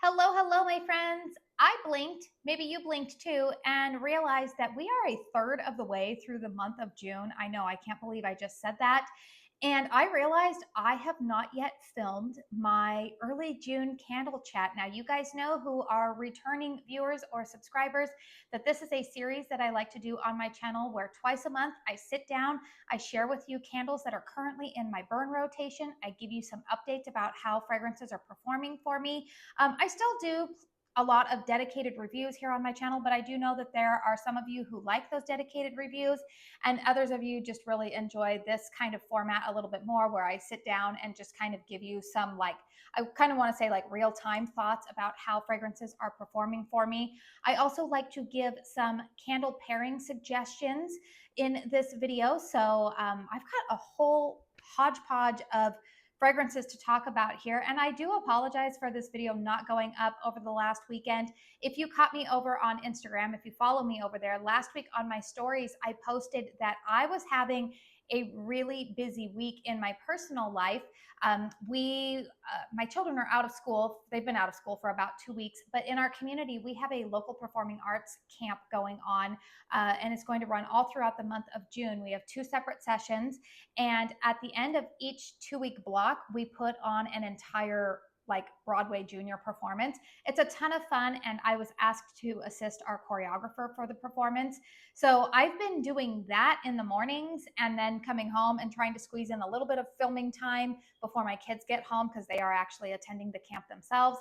Hello, hello, my friends. I blinked, maybe you blinked too, and realized that we are a third of the way through the month of June. I know, I can't believe I just said that. And I realized I have not yet filmed my early June candle chat. Now, you guys know who are returning viewers or subscribers that this is a series that I like to do on my channel where twice a month I sit down, I share with you candles that are currently in my burn rotation. I give you some updates about how fragrances are performing for me. I still do a lot of dedicated reviews here on my channel, but I do know that there are some of you who like those dedicated reviews, and others of you just really enjoy this kind of format a little bit more, where I sit down and just kind of give you some, like, I kind of want to say like real-time thoughts about how fragrances are performing for me. I also like to give some candle pairing suggestions in this video. So I've got a whole hodgepodge of fragrances to talk about here. And I do apologize for this video not going up over the last weekend. If you caught me over on Instagram, if you follow me over there, last week on my stories, I posted that I was having a really busy week in my personal life. My children are out of school. They've been out of school for about 2 weeks, but in our community, we have a local performing arts camp going on, and it's going to run all throughout the month of June. We have 2 separate sessions, and at the end of each 2-week block, we put on an entire like Broadway junior performance. It's a ton of fun, and I was asked to assist our choreographer for the performance. So I've been doing that in the mornings and then coming home and trying to squeeze in a little bit of filming time before my kids get home, because they are actually attending the camp themselves.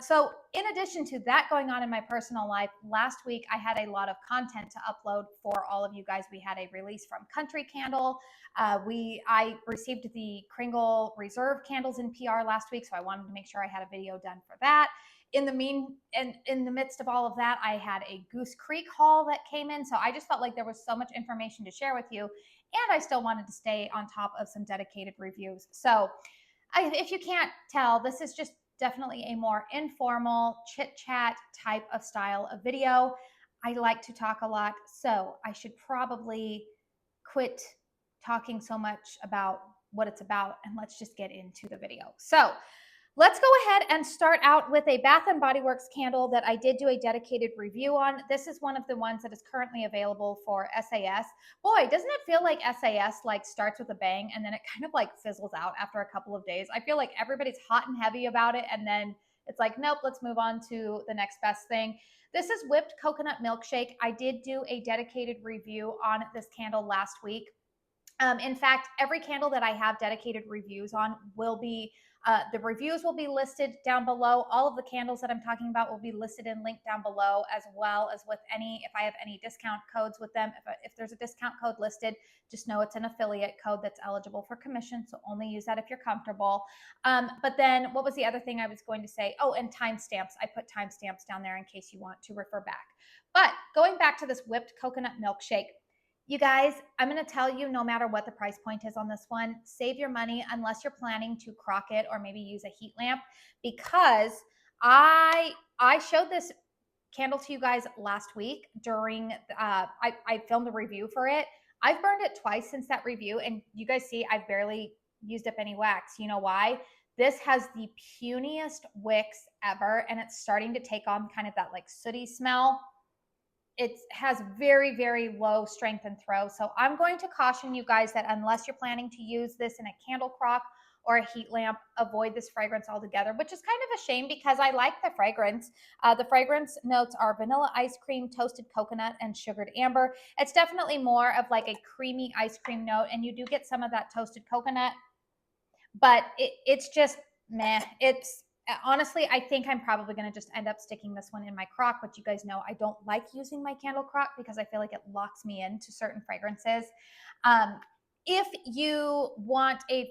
So in addition to that going on in my personal life, last week I had a lot of content to upload for all of you guys. We had a release from Country Candle. I received the Kringle Reserve candles in PR last week, so I wanted to make sure I had a video done for that. In the midst of all of that, I had a Goose Creek haul that came in, so I just felt like there was so much information to share with you, and I still wanted to stay on top of some dedicated reviews. So if you can't tell, this is just definitely a more informal chit chat type of style of video. I like to talk a lot, so I should probably quit talking so much about what it's about, and let's just get into the video. So let's go ahead and start out with a Bath & Body Works candle that I did do a dedicated review on. This is one of the ones that is currently available for SAS. Boy, doesn't it feel like SAS like starts with a bang and then it kind of like fizzles out after a couple of days? I feel like everybody's hot and heavy about it, and then it's like, nope, let's move on to the next best thing. This is Whipped Coconut Milkshake. I did do a dedicated review on this candle last week. In fact, every candle that I have dedicated reviews on will be, the reviews will be listed down below. All of the candles that I'm talking about will be listed and linked down below, as well as with if I have any discount codes with them. If there's a discount code listed, just know it's an affiliate code that's eligible for commission, so only use that if you're comfortable. But then what was the other thing I was going to say? Oh, and timestamps. I put timestamps down there in case you want to refer back. But going back to this Whipped Coconut Milkshake, you guys, I'm going to tell you, no matter what the price point is on this one, save your money unless you're planning to crock it or maybe use a heat lamp, because I showed this candle to you guys last week during, I filmed a review for it. I've burned it twice since that review, and you guys see I've barely used up any wax. You know why? This has the puniest wicks ever, and it's starting to take on kind of that like sooty smell. It has very, very low strength and throw. So I'm going to caution you guys that unless you're planning to use this in a candle crock or a heat lamp, avoid this fragrance altogether, which is kind of a shame because I like the fragrance. The fragrance notes are vanilla ice cream, toasted coconut, and sugared amber. It's definitely more of like a creamy ice cream note, and you do get some of that toasted coconut, but it's just meh. It's honestly, I think I'm probably going to just end up sticking this one in my crock, which you guys know I don't like using my candle crock because I feel like it locks me into certain fragrances. If you want a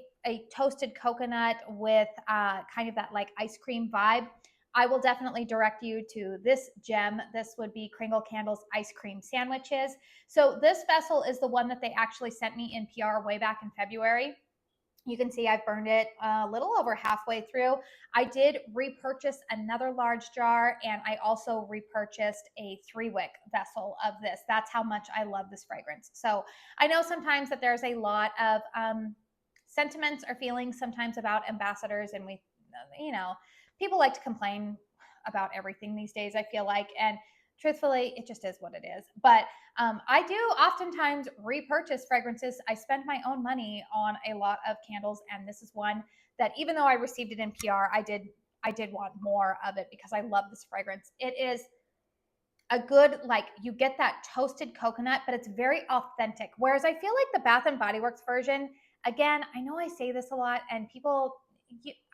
toasted coconut with kind of that like ice cream vibe, I will definitely direct you to this gem. This would be Kringle Candles Ice Cream Sandwiches. So this vessel is the one that they actually sent me in PR way back in February. You can see I've burned it a little over halfway through. I did repurchase another large jar, and I also repurchased a 3-wick vessel of this. That's how much I love this fragrance. So I know sometimes that there's a lot of sentiments or feelings sometimes about ambassadors, and people like to complain about everything these days, I feel like. And truthfully, it just is what it is. But I do oftentimes repurchase fragrances. I spend my own money on a lot of candles, and this is one that, even though I received it in PR, I did want more of it because I love this fragrance. It is a good, like, you get that toasted coconut, but it's very authentic. Whereas I feel like the Bath and Body Works version, again, I know I say this a lot, and people,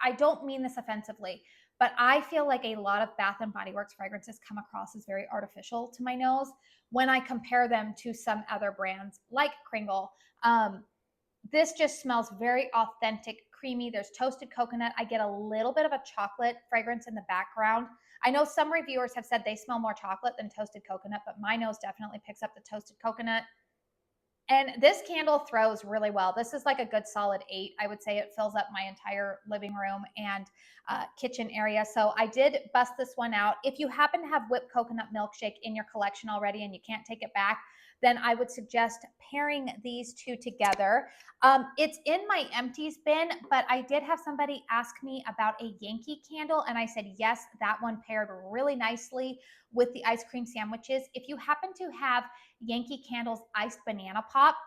I don't mean this offensively, but I feel like a lot of Bath and Body Works fragrances come across as very artificial to my nose when I compare them to some other brands like Kringle. This just smells very authentic, creamy. There's toasted coconut. I get a little bit of a chocolate fragrance in the background. I know some reviewers have said they smell more chocolate than toasted coconut, but my nose definitely picks up the toasted coconut. And this candle throws really well. This is like a good solid 8. I would say it fills up my entire living room and kitchen area. So I did bust this one out. If you happen to have whipped coconut milkshake in your collection already and you can't take it back, then I would suggest pairing these two together. It's in my empties bin, but I did have somebody ask me about a YANKEE candle, and I said yes, that one paired really nicely with the ice cream sandwiches. If you happen to have YANKEE Candles Iced Banana Pop,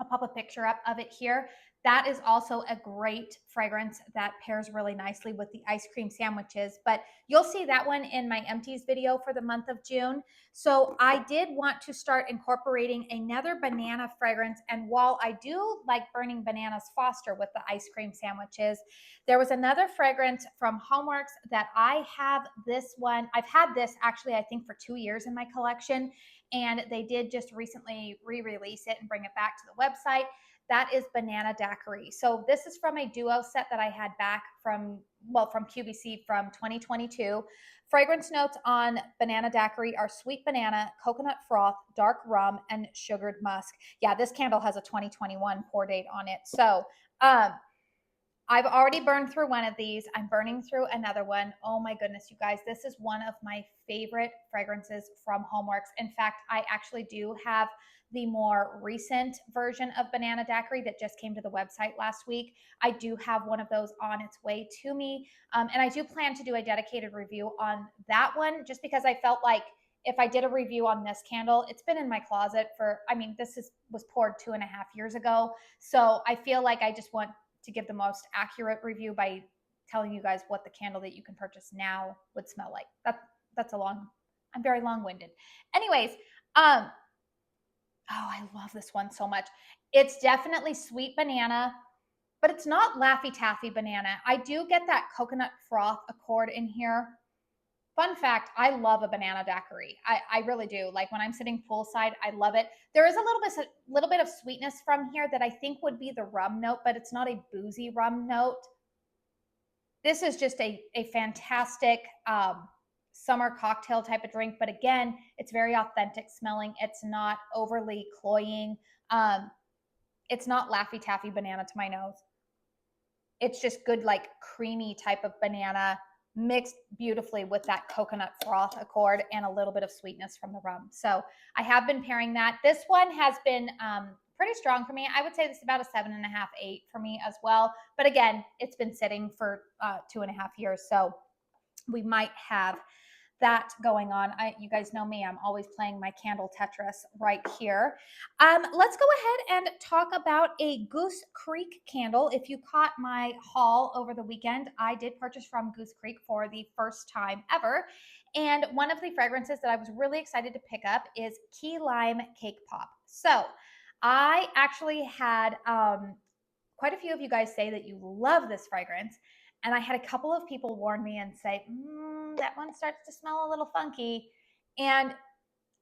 I'll pop a picture up of it here. That is also a great fragrance that pairs really nicely with the ice cream sandwiches, but you'll see that one in my empties video for the month of June. So I did want to start incorporating another banana fragrance, and while I do like burning bananas Foster with the ice cream sandwiches, there was another fragrance from HOMEWORX that I have. This one, I've had this actually, I think, for 2 years in my collection, and they did just recently re-release it and bring it back to the website. That is Banana Daquiri. So this is from a duo set that I had back from QVC from 2022. Fragrance notes on Banana Daquiri are sweet banana, coconut froth, dark rum, and sugared musk. Yeah, this candle has a 2021 pour date on it. So I've already burned through one of these. I'm burning through another one. Oh my goodness, you guys, this is one of my favorite fragrances from HOMEWORX. In fact, I actually do have the more recent version of Banana Daquiri that just came to the website last week. I do have one of those on its way to me. And I do plan to do a dedicated review on that one, just because I felt like if I did a review on this candle, it's been in my closet for, I mean, was poured 2.5 years ago. So I feel like I just want to give the most accurate review by telling you guys what the candle that you can purchase now would smell like. I'm very long-winded. Anyways, oh, I love this one so much. It's definitely sweet banana, but it's not Laffy Taffy banana. I do get that coconut froth accord in here. Fun fact, I love a Banana Daquiri. I really do. Like when I'm sitting poolside, I love it. There is a little bit of sweetness from here that I think would be the rum note, but it's not a boozy rum note. This is just a fantastic summer cocktail type of drink, but again, it's very authentic smelling. It's not overly cloying. It's not Laffy Taffy banana to my nose. It's just good, like creamy type of banana mixed beautifully with that coconut froth accord and a little bit of sweetness from the rum. So I have been pairing that. This one has been pretty strong for me. I would say this is about a 7.5, 8 for me as well. But again, it's been sitting for 2.5 years. So we might have that going on. You guys know me, I'm always playing my candle Tetris right here. Let's go ahead and talk about a Goose Creek candle. If you caught my haul over the weekend, I did purchase from Goose Creek for the first time ever. And one of the fragrances that I was really excited to pick up is Key Lime Cake Pop. So I actually had quite a few of you guys say that you love this fragrance. And I had a couple of people warn me and say, that one starts to smell a little funky. And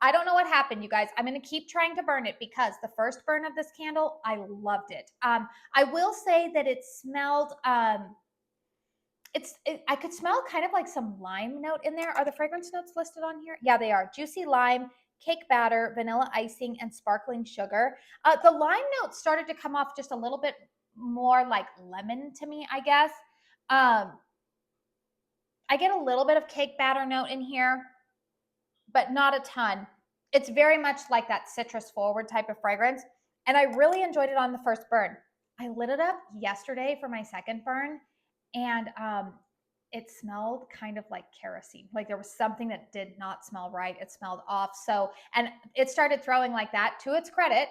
I don't know what happened, you guys. I'm going to keep trying to burn it because the first burn of this candle, I loved it. I will say that it smelled, I could smell kind of like some lime note in there. Are the fragrance notes listed on here? Yeah, they are. Juicy lime, cake batter, vanilla icing, and sparkling sugar. The lime note started to come off just a little bit more like lemon to me, I guess. I get a little bit of cake batter note in here, but not a ton. It's very much like that citrus forward type of fragrance. And I really enjoyed it on the first burn. I lit it up yesterday for my second burn. And it smelled kind of like kerosene. Like there was something that did not smell right. It smelled off. So, and it started throwing like that. To its credit,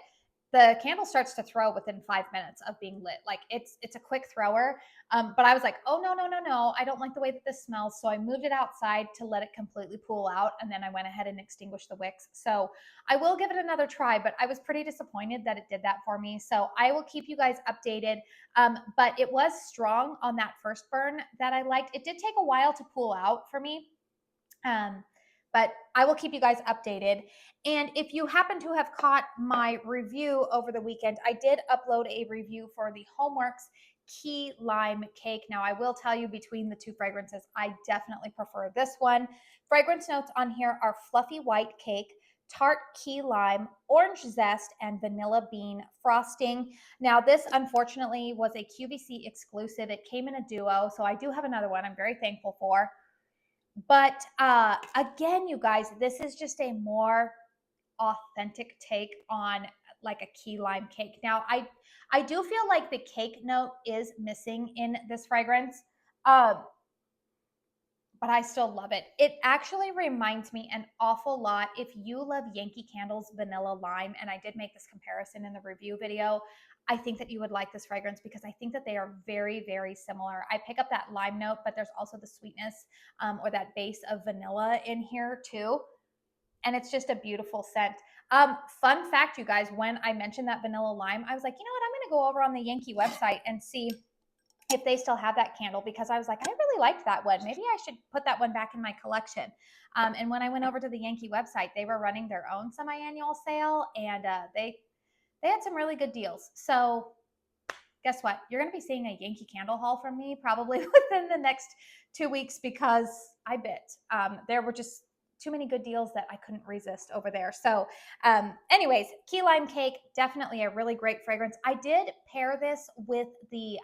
the candle starts to throw within 5 minutes of being lit. Like it's a quick thrower. But I was like, oh no, I don't like the way that this smells. So I moved it outside to let it completely cool out, and then I went ahead and extinguished the wicks. So I will give it another try, but I was pretty disappointed that it did that for me. So I will keep you guys updated. But it was strong on that first burn that I liked. It did take a while to cool out for me. But I will keep you guys updated. And if you happen to have caught my review over the weekend, I did upload a review for the HOMEWORX Key Lime Cake. Now, I will tell you, between the two fragrances, I definitely prefer this one. Fragrance notes on here are fluffy white cake, tart key lime, orange zest, and vanilla bean frosting. Now, this unfortunately was a QVC exclusive. It came in a duo, so I do have another one I'm very thankful for. But again, you guys, this is just a more authentic take on like a key lime cake. Now, I do feel like the cake note is missing in this fragrance, but I still love it. It actually reminds me an awful lot. If you love Yankee Candle's Vanilla Lime, and I did make this comparison in the review video, I think that you would like this fragrance because I think that they are very, very similar. I pick up that lime note, but there's also the sweetness or that base of vanilla in here too. And it's just a beautiful scent. Fun fact, you guys, when I mentioned that vanilla lime, I was like, you know what, I'm going to go over on the Yankee website and see if they still have that candle, because I was like, I really liked that one. Maybe I should put that one back in my collection. And when I went over to the Yankee website, they were running their own semi-annual sale, and they had some really good deals. So guess what? You're going to be seeing a Yankee candle haul from me probably within the next 2 weeks, because I bit. There were just too many good deals that I couldn't resist over there. So anyways, key lime cake, definitely a really great fragrance. I did pair this with the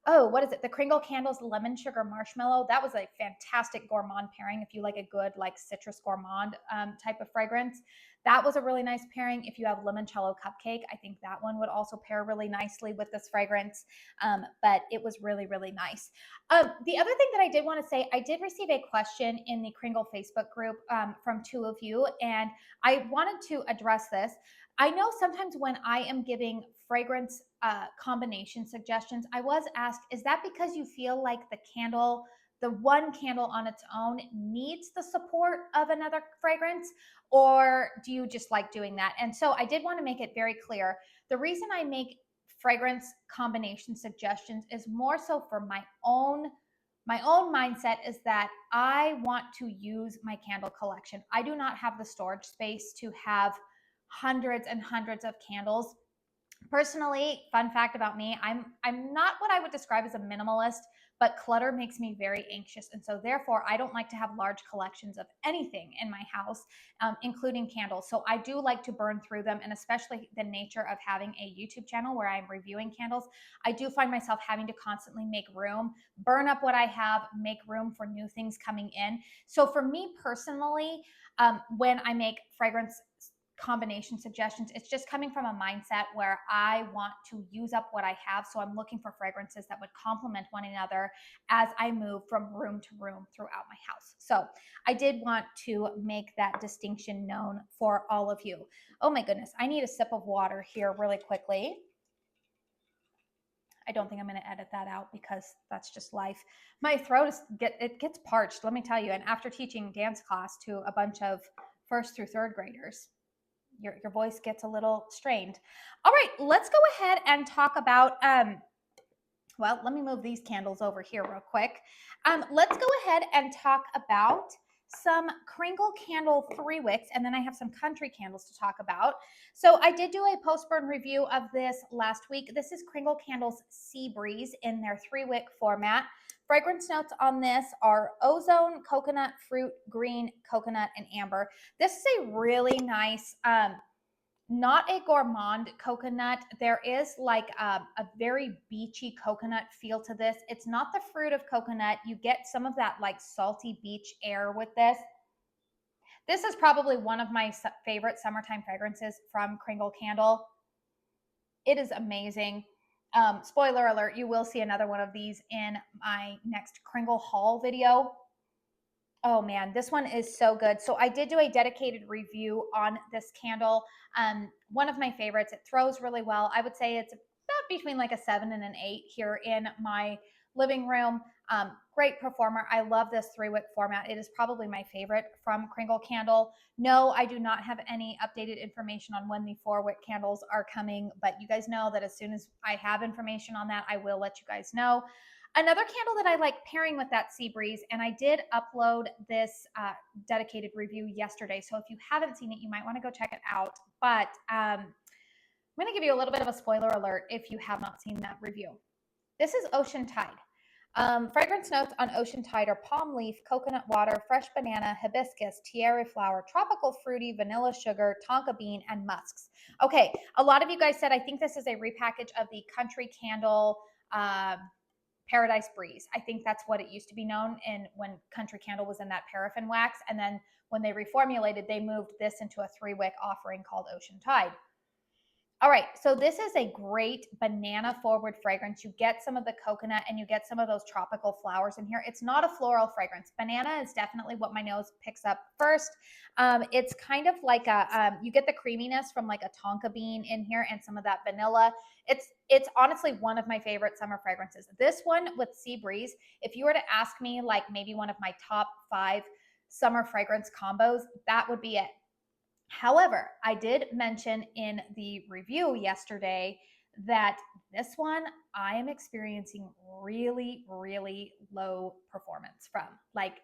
what is it? The Kringle Candles Lemon Sugar Marshmallow. That was a fantastic gourmand pairing if you like a good like citrus gourmand type of fragrance. That was a really nice pairing. If you have limoncello cupcake, I think that one would also pair really nicely with this fragrance. But it was really, really nice. The other thing that I did want to say, I did receive a question in the Kringle Facebook group from two of you, and I wanted to address this. I know sometimes when I am giving fragrance combination suggestions, I was asked, is that because you feel like the one candle on its own needs the support of another fragrance, or do you just like doing that? And so I did want to make it very clear. The reason I make fragrance combination suggestions is more so for my own mindset, is that I want to use my candle collection. I do not have the storage space to have hundreds and hundreds of candles. Personally, fun fact about me, I'm not what I would describe as a minimalist, but clutter makes me very anxious. And so therefore, I don't like to have large collections of anything in my house, including candles. So I do like to burn through them, and especially the nature of having a YouTube channel where I'm reviewing candles, I do find myself having to constantly make room, burn up what I have, make room for new things coming in. So for me personally, when I make fragrance combination suggestions, it's just coming from a mindset where I want to use up what I have. So I'm looking for fragrances that would complement one another as I move from room to room throughout my house. So I did want to make that distinction known for all of you. Oh my goodness, I need a sip of water here really quickly. I don't think I'm going to edit that out because that's just life. My throat gets parched, let me tell you. And after teaching dance class to a bunch of first through third graders, your voice gets a little strained. All right, let's go ahead and talk about, well, let me move these candles over here real quick. Let's go ahead and talk about some Kringle candle 3 wicks, and then I have some country candles to talk about. So I did do a post-burn review of this last week. This is Kringle Candles Sea Breeze in their 3 wick format. Fragrance notes on this are ozone, coconut, fruit, green, coconut, and amber. This is a really nice, not a gourmand coconut. There is like a very beachy coconut feel to this. It's not the fruit of coconut. You get some of that like salty beach air with this. This is probably one of my favorite summertime fragrances from Kringle Candle. It is amazing. Spoiler alert, you will see another one of these in my next Kringle haul video. Oh man, this one is so good. So I did do a dedicated review on this candle. One of my favorites. It throws really well. I would say it's about between like a 7 and an 8 here in my living room. Great performer. I love this 3-wick format. It is probably my favorite from Kringle Candle. No, I do not have any updated information on when the 4-wick candles are coming, but you guys know that as soon as I have information on that, I will let you guys know. Another candle that I like pairing with that Sea Breeze, and I did upload this dedicated review yesterday, so if you haven't seen it, you might want to go check it out. But I'm going to give you a little bit of a spoiler alert if you have not seen that review. This is Ocean Tide. Fragrance notes on Ocean Tide are palm leaf, coconut water, fresh banana, hibiscus, tiare flower, tropical fruity, vanilla sugar, tonka bean, and musks. Okay, a lot of you guys said I think this is a repackage of the Country Candle Paradise Breeze. I think that's what it used to be known in when Country Candle was in that paraffin wax. And then when they reformulated, they moved this into a 3-wick offering called Ocean Tide. All right, so this is a great banana forward fragrance. You get some of the coconut and you get some of those tropical flowers in here. It's not a floral fragrance. Banana is definitely what my nose picks up first. It's kind of like you get the creaminess from like a tonka bean in here and some of that vanilla. It's honestly one of my favorite summer fragrances. This one with Sea Breeze, if you were to ask me like maybe one of my top 5 summer fragrance combos, that would be it. However, I did mention in the review yesterday that this one I am experiencing really, really low performance from, like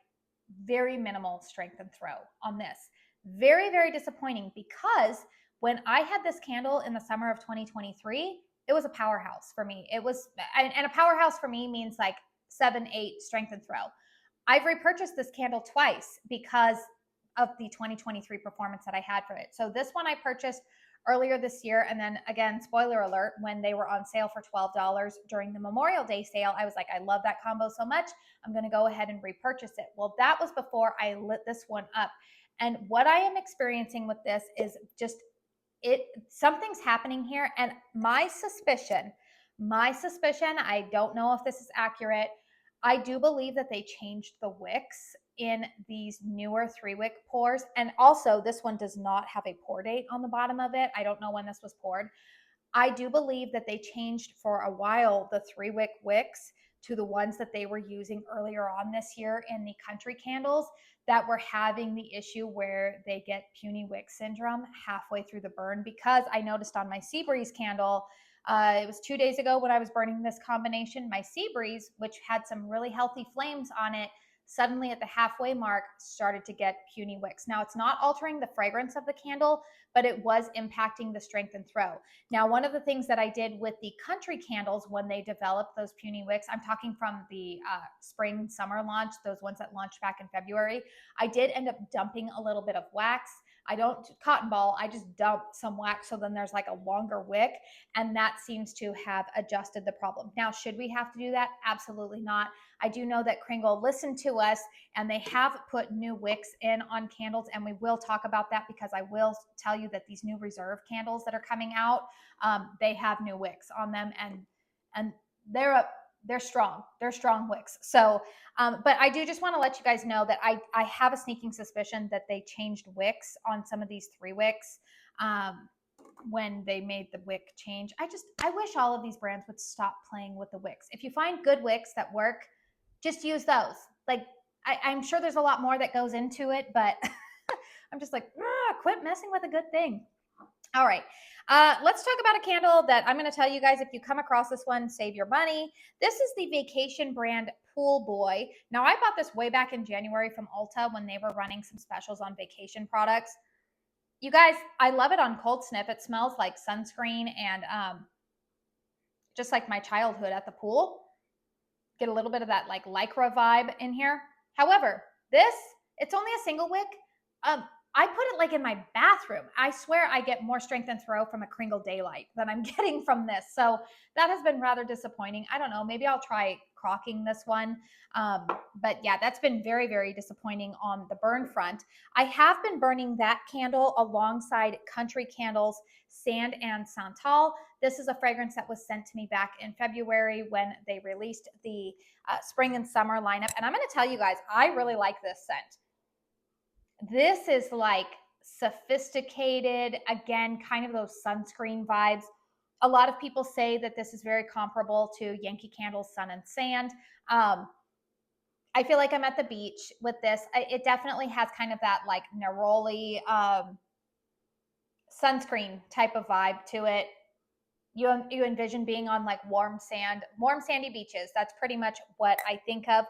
very minimal strength and throw on this. Very, very disappointing because when I had this candle in the summer of 2023, it was a powerhouse for me. It was, and a powerhouse for me means like 7, 8 strength and throw. I've repurchased this candle twice because of the 2023 performance that I had for it. So this one I purchased earlier this year. And then again, spoiler alert, when they were on sale for $12 during the Memorial Day sale, I was like, I love that combo so much. I'm going to go ahead and repurchase it. Well, that was before I lit this one up. And what I am experiencing with this is just something's happening here. And my suspicion, I don't know if this is accurate. I do believe that they changed the wicks in these newer 3-wick pours. And also this one does not have a pour date on the bottom of it. I don't know when this was poured. I do believe that they changed for a while the 3-wick wicks to the ones that they were using earlier on this year in the Country Candles that were having the issue where they get puny wick syndrome halfway through the burn, because I noticed on my Sea Breeze candle, it was 2 days ago when I was burning this combination, my Sea Breeze, which had some really healthy flames on it, suddenly at the halfway mark started to get puny wicks. Now, it's not altering the fragrance of the candle, but it was impacting the strength and throw. Now, one of the things that I did with the Country Candles when they developed those puny wicks, I'm talking from the spring summer launch, those ones that launched back in February, I did end up dumping a little bit of wax. I don't cotton ball, I just dump some wax so then there's like a longer wick, and that seems to have adjusted the problem. Now, should we have to do that? Absolutely not. I do know that Kringle listened to us and they have put new wicks in on candles, and we will talk about that because I will tell you that these new reserve candles that are coming out, they have new wicks on them, and they're strong. They're strong wicks. So, but I do just want to let you guys know that I have a sneaking suspicion that they changed wicks on some of these 3 wicks when they made the wick change. I wish all of these brands would stop playing with the wicks. If you find good wicks that work, just use those. Like, I'm sure there's a lot more that goes into it, but I'm just like, quit messing with a good thing. All right. Let's talk about a candle that I'm going to tell you guys, if you come across this one, save your money. This is the vacation brand Pool Boy. Now, I bought this way back in January from Ulta when they were running some specials on vacation products. You guys, I love it on cold sniff. It smells like sunscreen and just like my childhood at the pool. Get a little bit of that like Lycra vibe in here. However, it's only a single wick. I put it like in my bathroom. I swear I get more strength and throw from a Kringle Daylight than I'm getting from this. So that has been rather disappointing. I don't know. Maybe I'll try crocking this one. But yeah, that's been very, very disappointing on the burn front. I have been burning that candle alongside Country Candles Sand and Santal. This is a fragrance that was sent to me back in February when they released the spring and summer lineup. And I'm going to tell you guys, I really like this scent. This is like sophisticated, again, kind of those sunscreen vibes. A lot of people say that this is very comparable to Yankee Candle's Sun and Sand. I feel like I'm at the beach with this. It definitely has kind of that like neroli sunscreen type of vibe to it. You envision being on like warm sandy beaches. That's pretty much what I think of.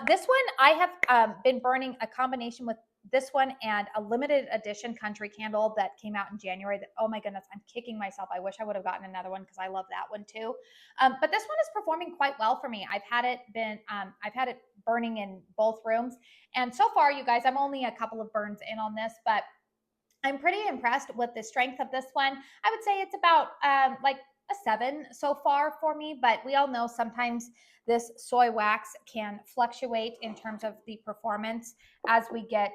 This one I have been burning a combination with this one and a limited edition Country Candle that came out in January. That, oh my goodness, I'm kicking myself. I wish I would have gotten another one because I love that one too. But this one is performing quite well for me. I've had it burning in both rooms, and so far, you guys, I'm only a couple of burns in on this, but I'm pretty impressed with the strength of this one. I would say it's about like a 7 so far for me, but we all know sometimes this soy wax can fluctuate in terms of the performance as we get,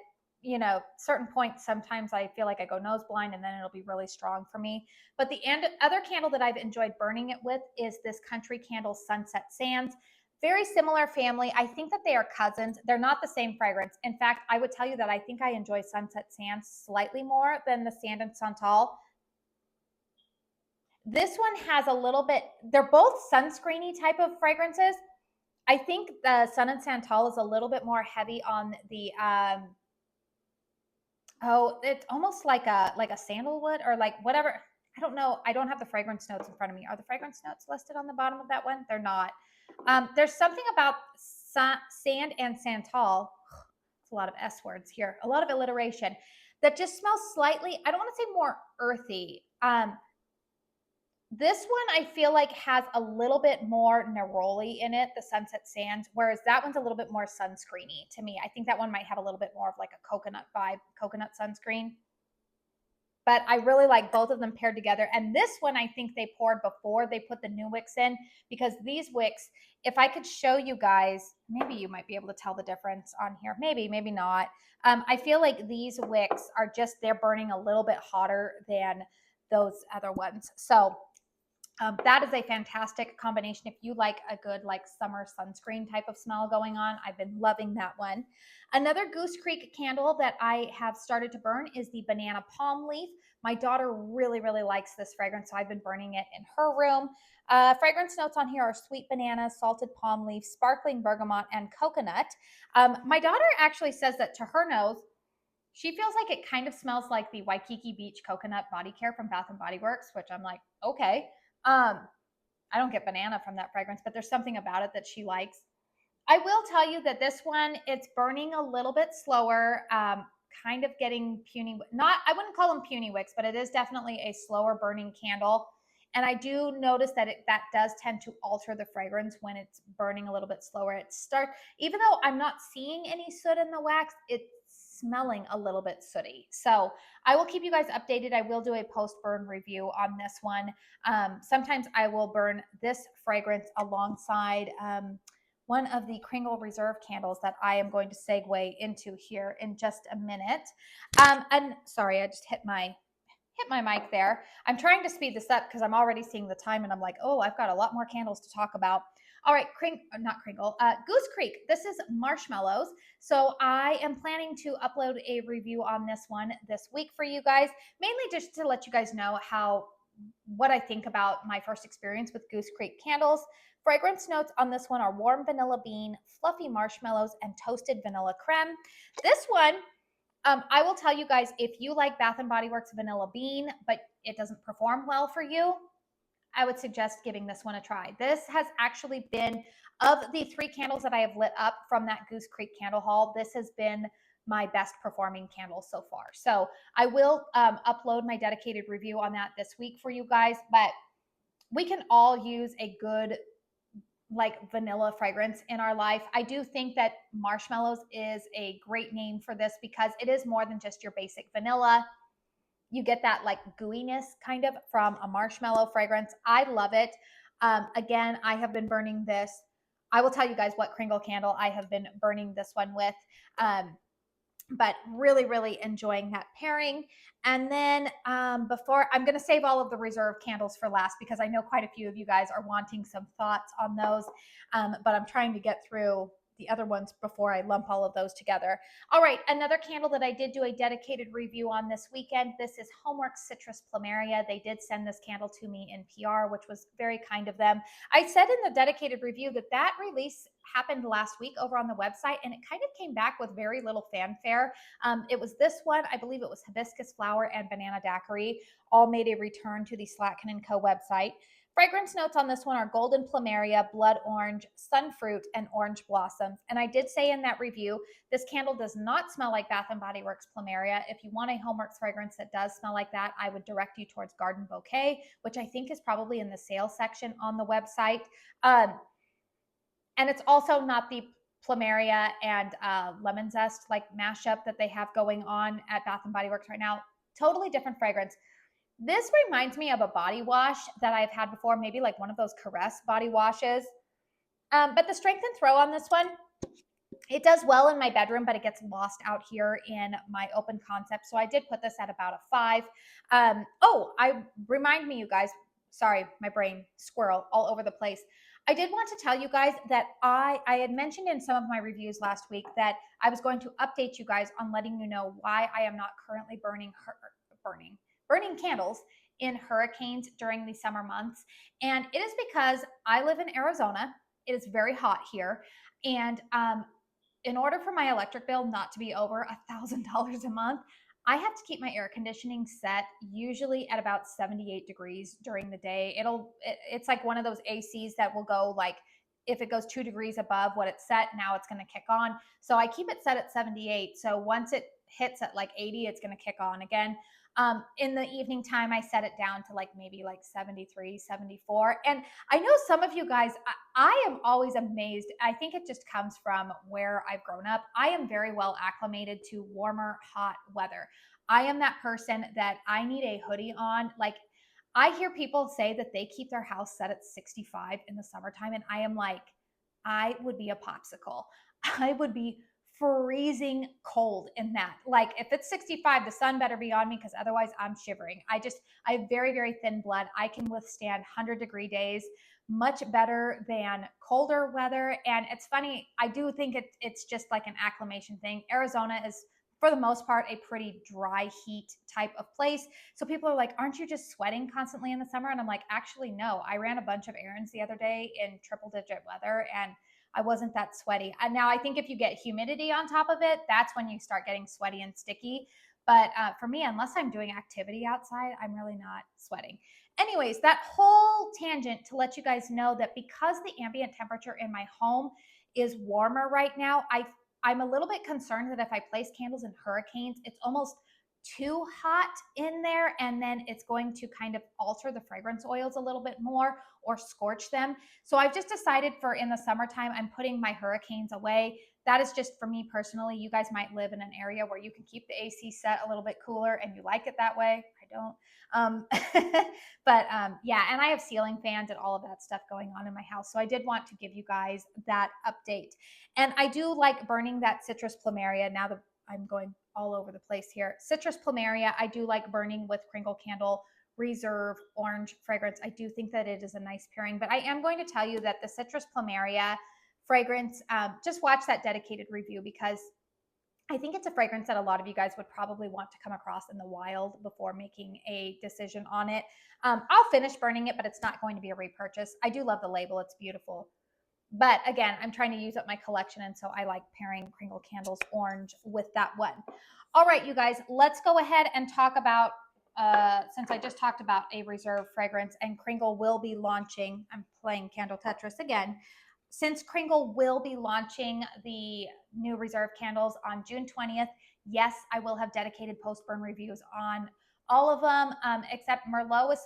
certain points. Sometimes I feel like I go nose blind and then it'll be really strong for me. But the other candle that I've enjoyed burning it with is this Country Candle Sunset Sands. Very similar family. I think that they are cousins. They're not the same fragrance. In fact, I would tell you that I think I enjoy Sunset Sands slightly more than the Sand and Santal. This one has a little bit, they're both sunscreeny type of fragrances. I think the Sun and Santal is a little bit more heavy on the, it's almost like a sandalwood or like whatever. I don't know. I don't have the fragrance notes in front of me. Are the fragrance notes listed on the bottom of that one? They're not. There's something about Sand and Santal. It's a lot of S words here. A lot of alliteration that just smells slightly, I don't want to say more earthy. This one I feel like has a little bit more neroli in it, the Sunset Sands, whereas that one's a little bit more sunscreeny to me. I think that one might have a little bit more of like a coconut vibe, coconut sunscreen. But I really like both of them paired together. And this one I think they poured before they put the new wicks in, because these wicks, if I could show you guys, maybe you might be able to tell the difference on here. Maybe, maybe not. I feel like these wicks are just, they're burning a little bit hotter than those other ones. So that is a fantastic combination if you like a good like summer sunscreen type of smell going on. I've been loving that one. Another Goose Creek candle that I have started to burn is the Banana Palm Leaf. My daughter really, really likes this fragrance, so I've been burning it in her room. Fragrance notes on here are sweet banana, salted palm leaf, sparkling bergamot, and coconut. My daughter actually says that to her nose, she feels like it kind of smells like the Waikiki Beach Coconut Body Care from Bath and Body Works, which I'm like, okay. I don't get banana from that fragrance, but there's something about it that she likes. I will tell you that this one, it's burning a little bit slower, kind of getting puny. I wouldn't call them puny wicks, but it is definitely a slower burning candle. And I do notice that that does tend to alter the fragrance when it's burning a little bit slower. Even though I'm not seeing any soot in the wax, it's smelling a little bit sooty. So I will keep you guys updated. I will do a post-burn review on this one. Sometimes I will burn this fragrance alongside one of the Kringle Reserve candles that I am going to segue into here in just a minute. And sorry, I just hit my mic there. I'm trying to speed this up because I'm already seeing the time and I'm like, oh, I've got a lot more candles to talk about. All right, Goose Creek. This is Marshmallows. So I am planning to upload a review on this one this week for you guys, mainly just to let you guys know what I think about my first experience with Goose Creek candles. Fragrance notes on this one are warm vanilla bean, fluffy marshmallows, and toasted vanilla creme. This one, I will tell you guys, if you like Bath and Body Works vanilla bean, but it doesn't perform well for you, I would suggest giving this one a try. This has actually been, of the 3 candles that I have lit up from that Goose Creek candle haul, this has been my best performing candle so far. So I will upload my dedicated review on that this week for you guys, but we can all use a good like vanilla fragrance in our life. I do think that Marshmallows is a great name for this because it is more than just your basic vanilla. You get that like gooiness kind of from a marshmallow fragrance. I love it. Again, I have been burning this I will tell you guys what Kringle candle I have been burning this one with. But really, really enjoying that pairing. And then before, I'm going to save all of the reserve candles for last because I know quite a few of you guys are wanting some thoughts on those. But I'm trying to get through the other ones before I lump all of those together. All right, another candle that I did do a dedicated review on this weekend. This is HOMEWORX Citrus Plumeria. They did send this candle to me in PR, which was very kind of them. I said in the dedicated review that that release happened last week over on the website, and it kind of came back with very little fanfare. It was this one, I believe it was Hibiscus Flower and Banana Daquiri, all made a return to the Slatkin & Co. website. Fragrance notes on this one are Golden Plumeria, Blood Orange, Sunfruit, and Orange Blossoms. And I did say in that review, this candle does not smell like Bath & Body Works Plumeria. If you want a HOMEWORX fragrance that does smell like that, I would direct you towards Garden Bouquet, which I think is probably in the sales section on the website. And it's also not the Plumeria and lemon zest like mashup that they have going on at Bath & Body Works right now. Totally different fragrance. This reminds me of a body wash that I've had before, maybe like one of those Caress body washes. But the strength and throw on this one, it does well in my bedroom, but it gets lost out here in my open concept. So I did put this at about a 5. Remind me, you guys, sorry, my brain squirrel all over the place. I did want to tell you guys that I had mentioned in some of my reviews last week that I was going to update you guys on letting you know why I am not currently burning candles in hurricanes during the summer months. And it is because I live in Arizona. It is very hot here. And in order for my electric bill not to be over $1,000 a month, I have to keep my air conditioning set usually at about 78 degrees during the day. It's like one of those ACs that will go like, if it goes 2 degrees above what it's set, now it's going to kick on. So I keep it set at 78. So once it hits at like 80, it's going to kick on again. In the evening time, I set it down to like maybe like 73, 74. And I know some of you guys, I am always amazed. I think it just comes from where I've grown up. I am very well acclimated to warmer, hot weather. I am that person that I need a hoodie on. Like, I hear people say that they keep their house set at 65 in the summertime. And I am like, I would be a popsicle. I would be freezing cold in that. Like, if it's 65, the sun better be on me because otherwise I'm shivering. I have very, very thin blood. I can withstand 100-degree days much better than colder weather. And it's funny, I do think it's just like an acclimation thing. Arizona is, for the most part, a pretty dry heat type of place. So people are like, aren't you just sweating constantly in the summer? And I'm like, actually, no. I ran a bunch of errands the other day in triple-digit weather, and I wasn't that sweaty. And now I think if you get humidity on top of it, that's when you start getting sweaty and sticky. But for me, unless I'm doing activity outside, I'm really not sweating. Anyways, that whole tangent to let you guys know that because the ambient temperature in my home is warmer right now, I'm a little bit concerned that if I place candles in hurricanes, it's almost too hot in there, and then it's going to kind of alter the fragrance oils a little bit more or scorch them. So I've just decided for in the summertime, I'm putting my hurricanes away. That is just for me personally. You guys might live in an area where you can keep the AC set a little bit cooler and you like it that way. I don't. Yeah, and I have ceiling fans and all of that stuff going on in my house. So I did want to give you guys that update. And I do like burning that Citrus Plumeria. Now that I'm going all over the place here. Citrus Plumeria, I do like burning with Kringle Candle Reserve Orange fragrance. I do think that it is a nice pairing, but I am going to tell you that the Citrus Plumeria fragrance, just watch that dedicated review because I think it's a fragrance that a lot of you guys would probably want to come across in the wild before making a decision on it. I'll finish burning it, but it's not going to be a repurchase. I do love the label. It's beautiful. But again, I'm trying to use up my collection, and so I like pairing Kringle Candles Orange with that one. All right, you guys, let's go ahead and talk about, since I just talked about a reserve fragrance, and Kringle will be launching, I'm playing Candle Tetris again, since Kringle will be launching the new reserve candles on June 20th, yes, I will have dedicated post-burn reviews on all of them, except Merlot is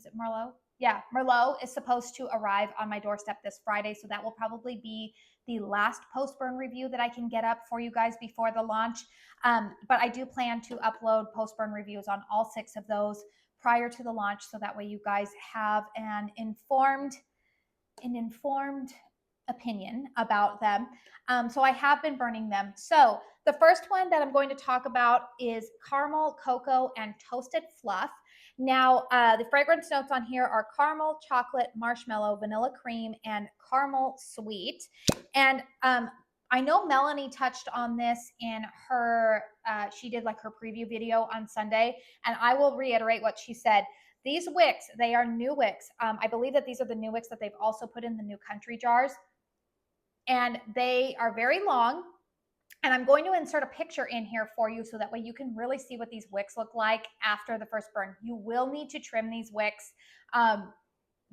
it Merlot? Yeah, Merlot is supposed to arrive on my doorstep this Friday, so that will probably be the last post-burn review that I can get up for you guys before the launch. But I do plan to upload post-burn reviews on all 6 of those prior to the launch, so that way you guys have an informed opinion about them. So I have been burning them. So the first one that I'm going to talk about is caramel, cocoa, and toasted fluff. Now, the fragrance notes on here are caramel, chocolate, marshmallow, vanilla cream, and caramel sweet. And I know Melanie touched on this in her, she did like her preview video on Sunday, and I will reiterate what she said. These wicks, they are new wicks. I believe that these are the new wicks that they've also put in the new country jars. And they are very long. And I'm going to insert a picture in here for you so that way you can really see what these wicks look like after the first burn. You will need to trim these wicks.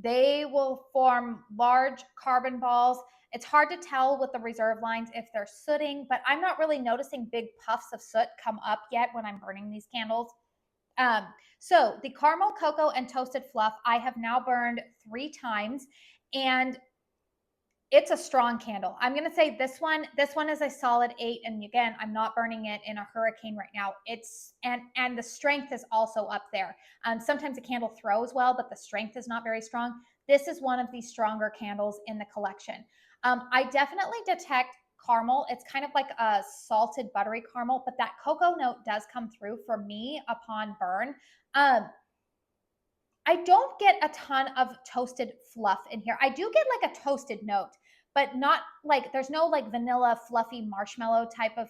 They will form large carbon balls. It's hard to tell with the reserve lines if they're sooting, but I'm not really noticing big puffs of soot come up yet when I'm burning these candles. So the caramel, cocoa, and toasted fluff, I have now burned 3 times, and it's a strong candle. I'm going to say this one is a solid 8. And again, I'm not burning it in a hurricane right now. And the strength is also up there. Sometimes a candle throws well, but the strength is not very strong. This is one of the stronger candles in the collection. I definitely detect caramel. It's kind of like a salted buttery caramel, but that cocoa note does come through for me upon burn. I don't get a ton of toasted fluff in here. I do get like a toasted note, but not like, there's no like vanilla fluffy marshmallow type of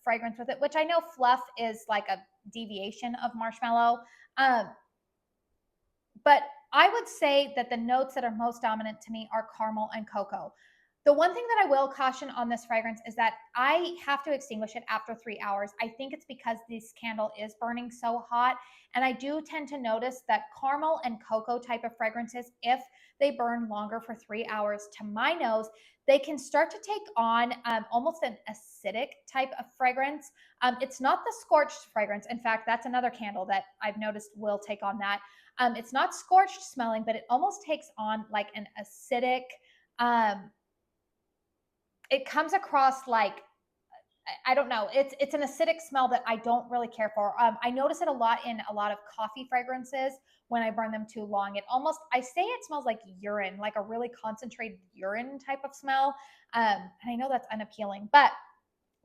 fragrance with it, which I know fluff is like a deviation of marshmallow. But I would say that the notes that are most dominant to me are caramel and cocoa. The one thing that I will caution on this fragrance is that I have to extinguish it after 3 hours. I think it's because this candle is burning so hot. And I do tend to notice that caramel and cocoa type of fragrances, if they burn longer for 3 hours to my nose, they can start to take on almost an acidic type of fragrance. It's not the scorched fragrance. In fact, that's another candle that I've noticed will take on that. It's not scorched smelling, but it almost takes on like an acidic, it comes across like, I don't know. It's an acidic smell that I don't really care for. I notice it a lot in a lot of coffee fragrances when I burn them too long. I say it smells like urine, like a really concentrated urine type of smell. And I know that's unappealing, but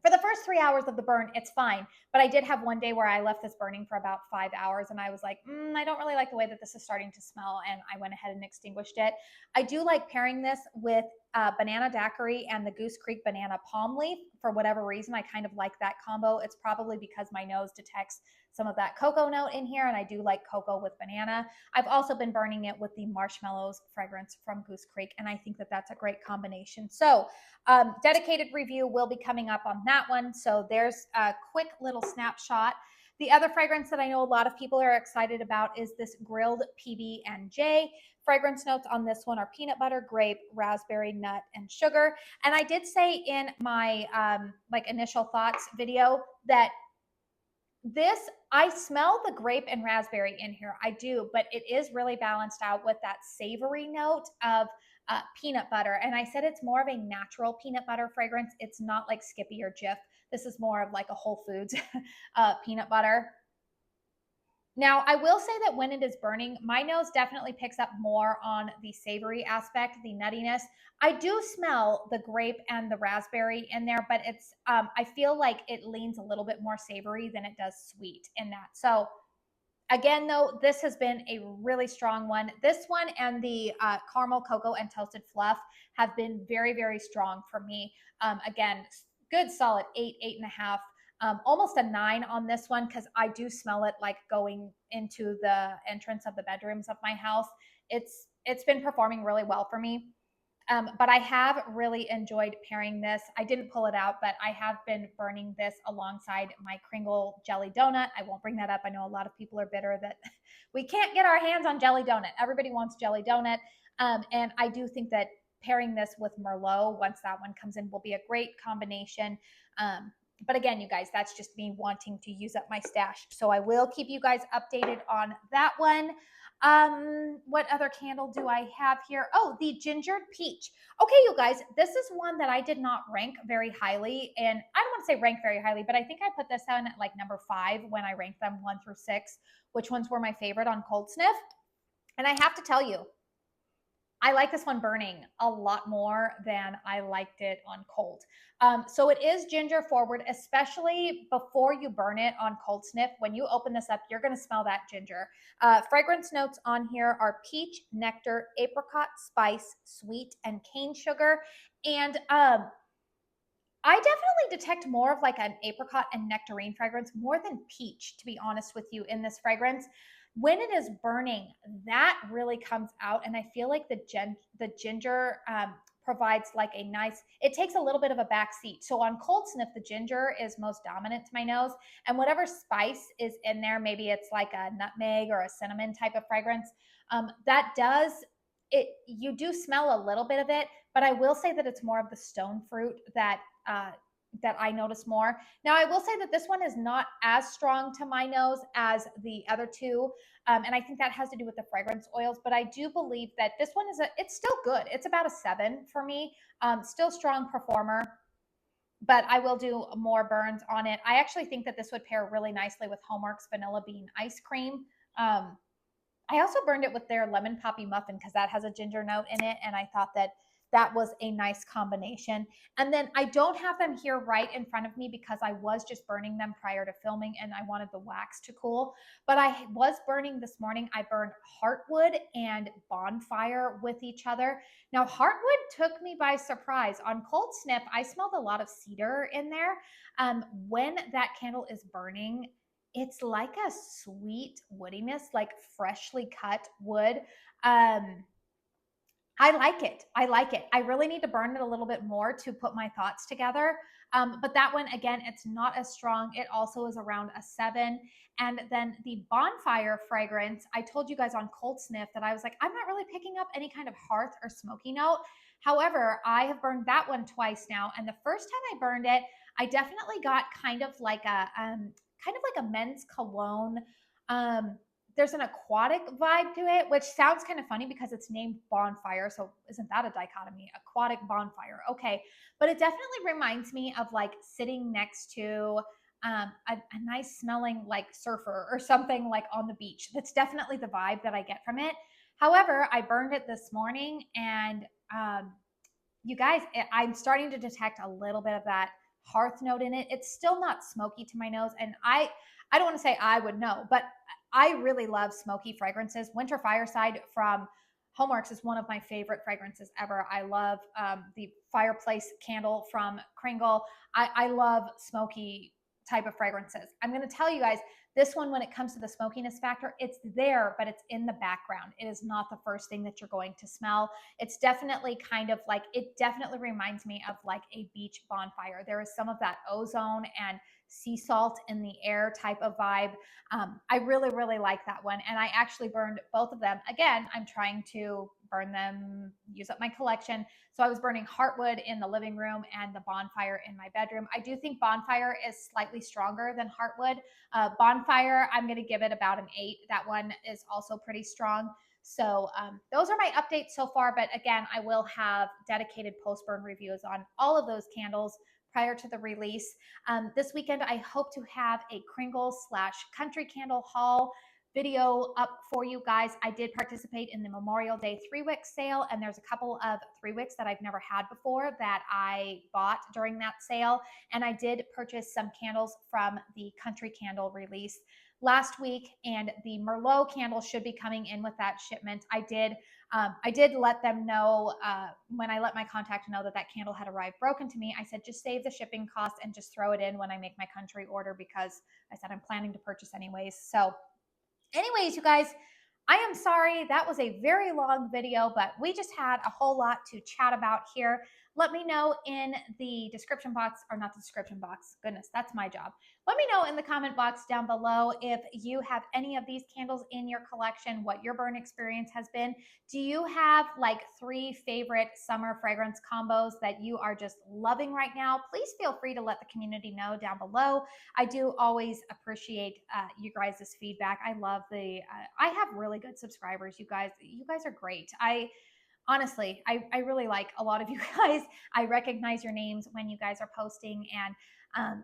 for the first 3 hours of the burn, it's fine. But I did have one day where I left this burning for about 5 hours, and I was like, I don't really like the way that this is starting to smell, and I went ahead and extinguished it. I do like pairing this with banana daiquiri and the Goose Creek banana palm leaf. For whatever reason, I kind of like that combo. It's probably because my nose detects some of that cocoa note in here, and I do like cocoa with banana. I've also been burning it with the Marshmallows fragrance from Goose Creek, and I think that that's a great combination. So dedicated review will be coming up on that one. So there's a quick little snapshot. The other fragrance that I know a lot of people are excited about is this grilled PB&J. Fragrance notes on this one are peanut butter, grape, raspberry, nut, and sugar. And I did say in my like initial thoughts video that I smell the grape and raspberry in here. I do, but it is really balanced out with that savory note of peanut butter. And I said it's more of a natural peanut butter fragrance. It's not like Skippy or Jif. This is more of like a Whole Foods peanut butter. Now, I will say that when it is burning, my nose definitely picks up more on the savory aspect, the nuttiness. I do smell the grape and the raspberry in there, but it's I feel like it leans a little bit more savory than it does sweet in that. So again, though, this has been a really strong one. This one and the caramel, cocoa, and toasted fluff have been very, very strong for me. Again, good solid 8, 8.5. Almost a 9 on this one because I do smell it like going into the entrance of the bedrooms of my house. It's been performing really well for me. But I have really enjoyed pairing this. I didn't pull it out, but I have been burning this alongside my Kringle jelly donut. I won't bring that up. I know a lot of people are bitter that we can't get our hands on jelly donut. Everybody wants jelly donut. And I do think that pairing this with Merlot, once that one comes in, will be a great combination. But again, you guys, that's just me wanting to use up my stash. So I will keep you guys updated on that one. What other candle do I have here? Oh, the gingered peach. Okay, you guys, this is one that I did not rank very highly. And I don't want to say rank very highly, but I think I put this on at like number 5 when I ranked them 1 through 6, which ones were my favorite on Cold Sniff. And I have to tell you, I like this one burning a lot more than I liked it on cold. So it is ginger forward, especially before you burn it on cold sniff. When you open this up, you're going to smell that ginger. Fragrance notes on here are peach, nectar, apricot, spice, sweet, and cane sugar. And I definitely detect more of like an apricot and nectarine fragrance more than peach, to be honest with you, in this fragrance. When it is burning, that really comes out, and I feel like the ginger provides like a nice. It takes a little bit of a back seat. So on cold sniff, the ginger is most dominant to my nose, and whatever spice is in there, maybe it's like a nutmeg or a cinnamon type of fragrance. That does it. You do smell a little bit of it, but I will say that it's more of the stone fruit uh, that I notice more. Now, I will say that this one is not as strong to my nose as the other two, and I think that has to do with the fragrance oils. But I do believe that this one it's still good. It's about a 7 for me. Still strong performer, but I will do more burns on it. I actually think that this would pair really nicely with HOMEWORX Vanilla Bean Ice Cream. I also burned it with their lemon poppy muffin because that has a ginger note in it, and I thought that that was a nice combination. And then I don't have them here right in front of me because I was just burning them prior to filming and I wanted the wax to cool. But I was burning this morning. I burned Heartwood and Bonfire with each other. Now, Heartwood took me by surprise. On cold sniff, I smelled a lot of cedar in there. When that candle is burning, it's like a sweet woodiness, like freshly cut wood. Um, I like it. I like it. I really need to burn it a little bit more to put my thoughts together. But that one, again, it's not as strong. It also is around a 7. And then the Bonfire fragrance, I told you guys on cold sniff that I was like, I'm not really picking up any kind of hearth or smoky note. However, I have burned that one twice now. And the first time I burned it, I definitely got kind of like a men's cologne. Um, there's an aquatic vibe to it, which sounds kind of funny because it's named Bonfire. So isn't that a dichotomy? Aquatic bonfire. Okay. But it definitely reminds me of like sitting next to a nice smelling like surfer or something like on the beach. That's definitely the vibe that I get from it. However, I burned it this morning and you guys, I'm starting to detect a little bit of that hearth note in it. It's still not smoky to my nose. And I don't want to say I would know, but I really love smoky fragrances. Winter Fireside from HOMEWORX is one of my favorite fragrances ever. I love the fireplace candle from Kringle. I love smoky type of fragrances. I'm going to tell you guys this one, when it comes to the smokiness factor, it's there, but it's in the background. It is not the first thing that you're going to smell. It's definitely kind of like, it definitely reminds me of like a beach bonfire. There is some of that ozone and sea salt in the air type of vibe. I really, really like that one. And I actually burned both of them. Again, I'm trying to burn them, use up my collection. So I was burning Heartwood in the living room and the Bonfire in my bedroom. I do think Bonfire is slightly stronger than Heartwood. Bonfire, I'm going to give it about an 8. That one is also pretty strong. So those are my updates so far. But again, I will have dedicated post burn reviews on all of those candles prior to the release. This weekend, I hope to have a Kringle / country candle haul video up for you guys. I did participate in the Memorial Day 3-wick sale, and there's a couple of 3-wicks that I've never had before that I bought during that sale. And I did purchase some candles from the country candle release last week, and the Merlot candle should be coming in with that shipment. I did let them know when I let my contact know that that candle had arrived broken to me. I said, just save the shipping cost and just throw it in when I make my country order, because I said I'm planning to purchase anyways. So anyways, you guys, I am sorry. That was a very long video, but we just had a whole lot to chat about here. Let me know in the description box, or not the description box. Goodness, that's my job. Let me know in the comment box down below if you have any of these candles in your collection, what your burn experience has been. Do you have like 3 favorite summer fragrance combos that you are just loving right now? Please feel free to let the community know down below. I do always appreciate you guys' feedback. I love I have really good subscribers. You guys are great. Honestly, I really like a lot of you guys. I recognize your names when you guys are posting, and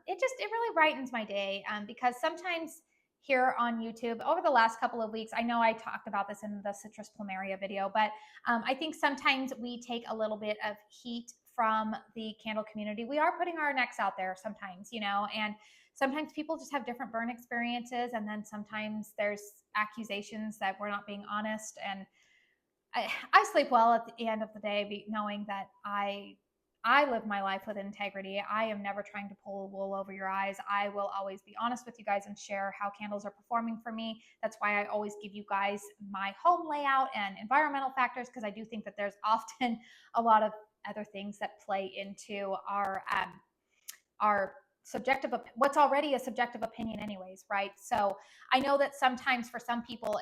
it really brightens my day, because sometimes here on YouTube over the last couple of weeks. I know I talked about this in the citrus plumeria video, but I think sometimes we take a little bit of heat from the candle community. We are putting our necks out there sometimes, you know, and sometimes people just have different burn experiences. And then sometimes there's accusations that we're not being honest. And I sleep well at the end of the day, knowing that I live my life with integrity. I am never trying to pull wool over your eyes. I will always be honest with you guys and share how candles are performing for me. That's why I always give you guys my home layout and environmental factors, because I do think that there's often a lot of other things that play into our subjective, what's already a subjective opinion anyways, right? So I know that sometimes for some people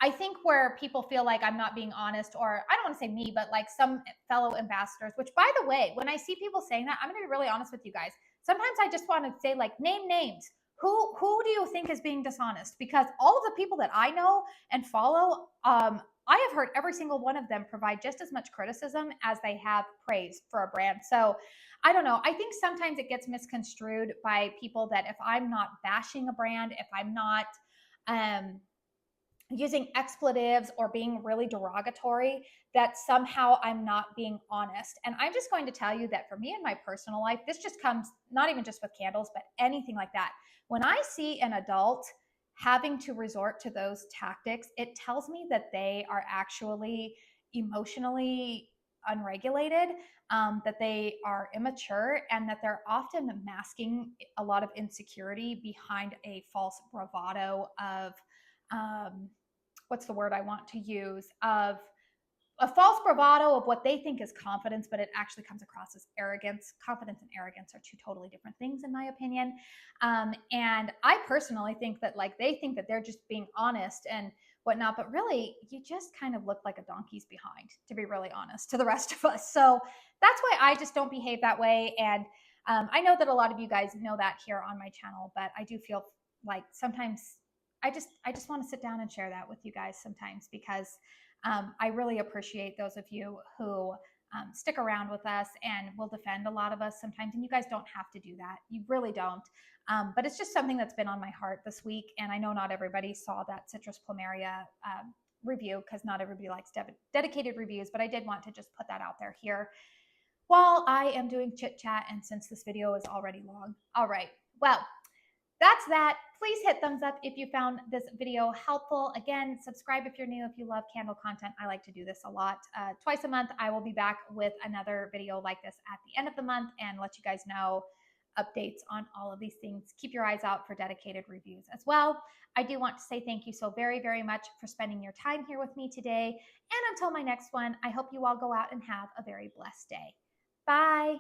I think where people feel like I'm not being honest, or I don't want to say me, but like some fellow ambassadors, which by the way, when I see people saying that, I'm going to be really honest with you guys. Sometimes I just want to say, like, name names. Who do you think is being dishonest? Because all of the people that I know and follow, I have heard every single one of them provide just as much criticism as they have praise for a brand. So I don't know. I think sometimes it gets misconstrued by people that if I'm not bashing a brand, if I'm not using expletives or being really derogatory, that somehow I'm not being honest. And I'm just going to tell you that for me in my personal life, this just comes not even just with candles, but anything like that. When I see an adult having to resort to those tactics, it tells me that they are actually emotionally unregulated, that they are immature, and that they're often masking a lot of insecurity behind a false bravado of what's the word I want to use, of a false bravado of what they think is confidence, but it actually comes across as arrogance. Confidence and arrogance are two totally different things, in my opinion. And I personally think that, like, they think that they're just being honest and whatnot, but really, you just kind of look like a donkey's behind, to be really honest, to the rest of us. So that's why I just don't behave that way. And I know that a lot of you guys know that here on my channel, but I do feel like sometimes I just want to sit down and share that with you guys sometimes, because I really appreciate those of you who stick around with us and will defend a lot of us sometimes. And you guys don't have to do that. You really don't. But it's just something that's been on my heart this week. And I know not everybody saw that citrus plumeria review, because not everybody likes dedicated reviews, but I did want to just put that out there here while I am doing chit chat. And since this video is already long. All right. Well, that's that. Please hit thumbs up if you found this video helpful. Again, subscribe if you're new, if you love candle content. I like to do this a lot. Twice a month, I will be back with another video like this at the end of the month and let you guys know updates on all of these things. Keep your eyes out for dedicated reviews as well. I do want to say thank you so very, very much for spending your time here with me today. And until my next one, I hope you all go out and have a very blessed day. Bye.